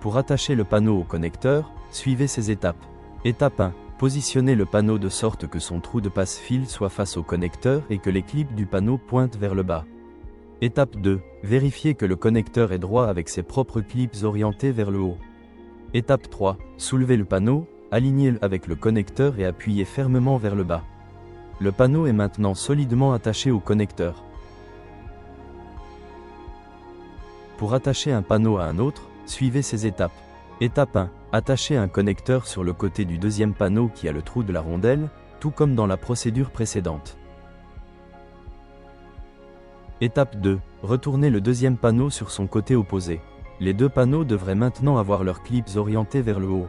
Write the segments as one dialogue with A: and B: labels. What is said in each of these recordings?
A: Pour attacher le panneau au connecteur, suivez ces étapes. Étape 1. Positionnez le panneau de sorte que son trou de passe-fil soit face au connecteur et que les clips du panneau pointent vers le bas. Étape 2. Vérifiez que le connecteur est droit avec ses propres clips orientés vers le haut. Étape 3. Soulevez le panneau, alignez-le avec le connecteur et appuyez fermement vers le bas. Le panneau est maintenant solidement attaché au connecteur. Pour attacher un panneau à un autre, suivez ces étapes. Étape 1. Attachez un connecteur sur le côté du deuxième panneau qui a le trou de la rondelle, tout comme dans la procédure précédente. Étape 2. Retournez le deuxième panneau sur son côté opposé. Les deux panneaux devraient maintenant avoir leurs clips orientés vers le haut.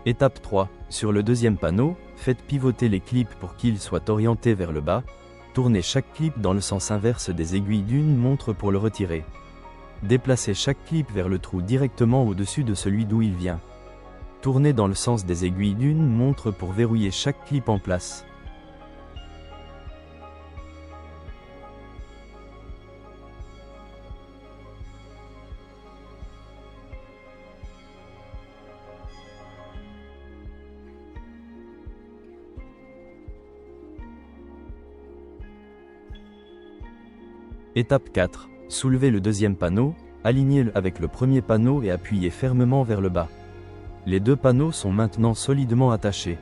A: Étape 3. Sur le deuxième panneau, faites pivoter les clips pour qu'ils soient orientés vers le bas. Tournez chaque clip dans le sens inverse des aiguilles d'une montre pour le retirer. Déplacez chaque clip vers le trou directement au-dessus de celui d'où il vient. Tournez dans le sens des aiguilles d'une montre pour verrouiller chaque clip en place. Étape 4. Soulevez le deuxième panneau, alignez-le avec le premier panneau et appuyez fermement vers le bas. Les deux panneaux sont maintenant solidement attachés.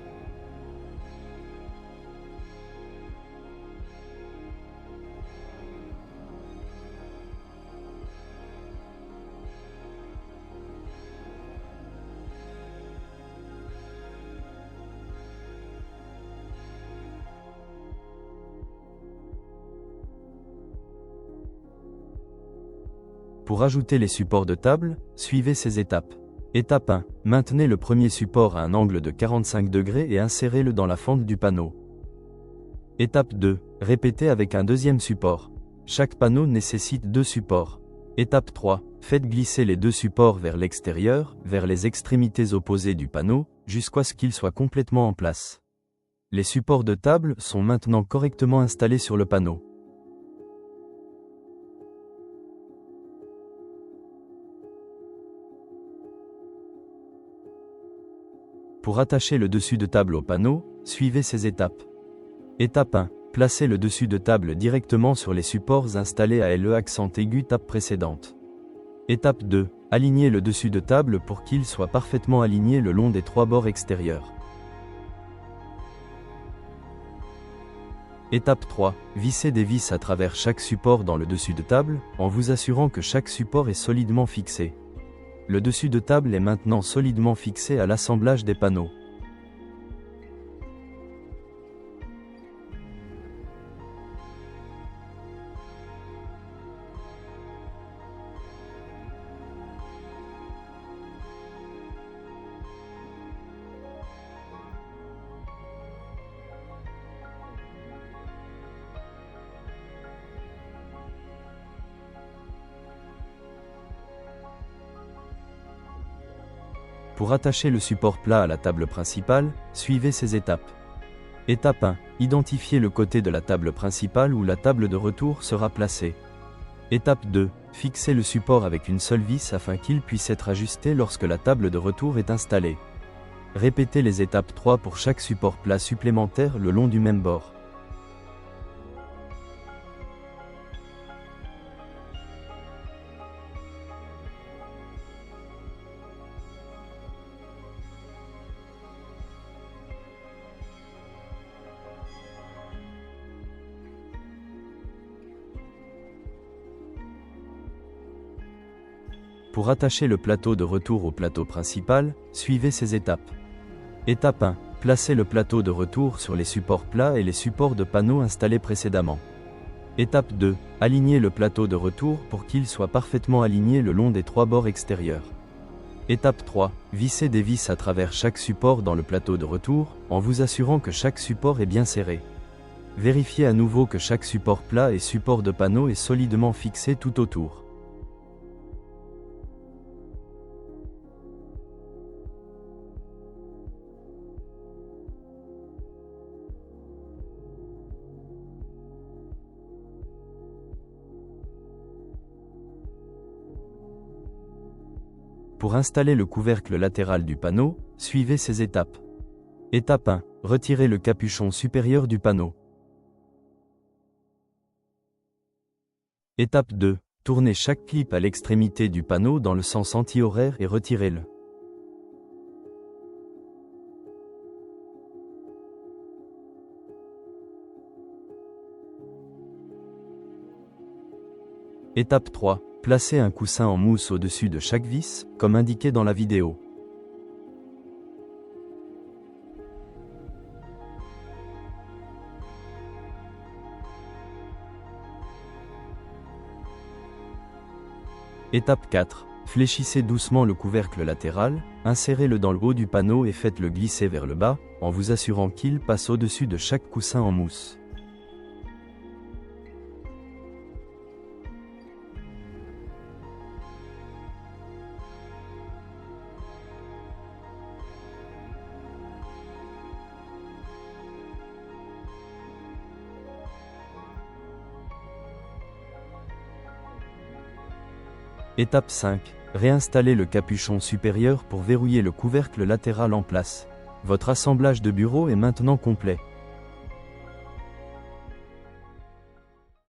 A: Pour ajouter les supports de table, suivez ces étapes. Étape 1. Maintenez le premier support à un angle de 45 degrés et insérez-le dans la fente du panneau. Étape 2. Répétez avec un deuxième support. Chaque panneau nécessite deux supports. Étape 3. Faites glisser les deux supports vers l'extérieur, vers les extrémités opposées du panneau, jusqu'à ce qu'ils soient complètement en place. Les supports de table sont maintenant correctement installés sur le panneau. Pour attacher le dessus de table au panneau, suivez ces étapes. Étape 1. Placez le dessus de table directement sur les supports installés à LE accent aigu tape précédente. Étape 2. Alignez le dessus de table pour qu'il soit parfaitement aligné le long des trois bords extérieurs. Étape 3. Vissez des vis à travers chaque support dans le dessus de table, en vous assurant que chaque support est solidement fixé. Le dessus de table est maintenant solidement fixé à l'assemblage des panneaux. Pour attacher le support plat à la table principale, suivez ces étapes. Étape 1. Identifiez le côté de la table principale où la table de retour sera placée. Étape 2. Fixez le support avec une seule vis afin qu'il puisse être ajusté lorsque la table de retour est installée. Répétez les étapes 3 pour chaque support plat supplémentaire le long du même bord. Pour attacher le plateau de retour au plateau principal, suivez ces étapes. Étape 1. Placez le plateau de retour sur les supports plats et les supports de panneaux installés précédemment. Étape 2. Alignez le plateau de retour pour qu'il soit parfaitement aligné le long des trois bords extérieurs. Étape 3. Vissez des vis à travers chaque support dans le plateau de retour, en vous assurant que chaque support est bien serré. Vérifiez à nouveau que chaque support plat et support de panneau est solidement fixé tout autour. Pour installer le couvercle latéral du panneau, suivez ces étapes. Étape 1. Retirez le capuchon supérieur du panneau. Étape 2. Tournez chaque clip à l'extrémité du panneau dans le sens anti-horaire et retirez-le. Étape 3. Placez un coussin en mousse au-dessus de chaque vis, comme indiqué dans la vidéo. Étape 4. Fléchissez doucement le couvercle latéral, insérez-le dans le haut du panneau et faites-le glisser vers le bas, en vous assurant qu'il passe au-dessus de chaque coussin en mousse. Étape 5. Réinstallez le capuchon supérieur pour verrouiller le couvercle latéral en place. Votre assemblage de bureau est maintenant complet.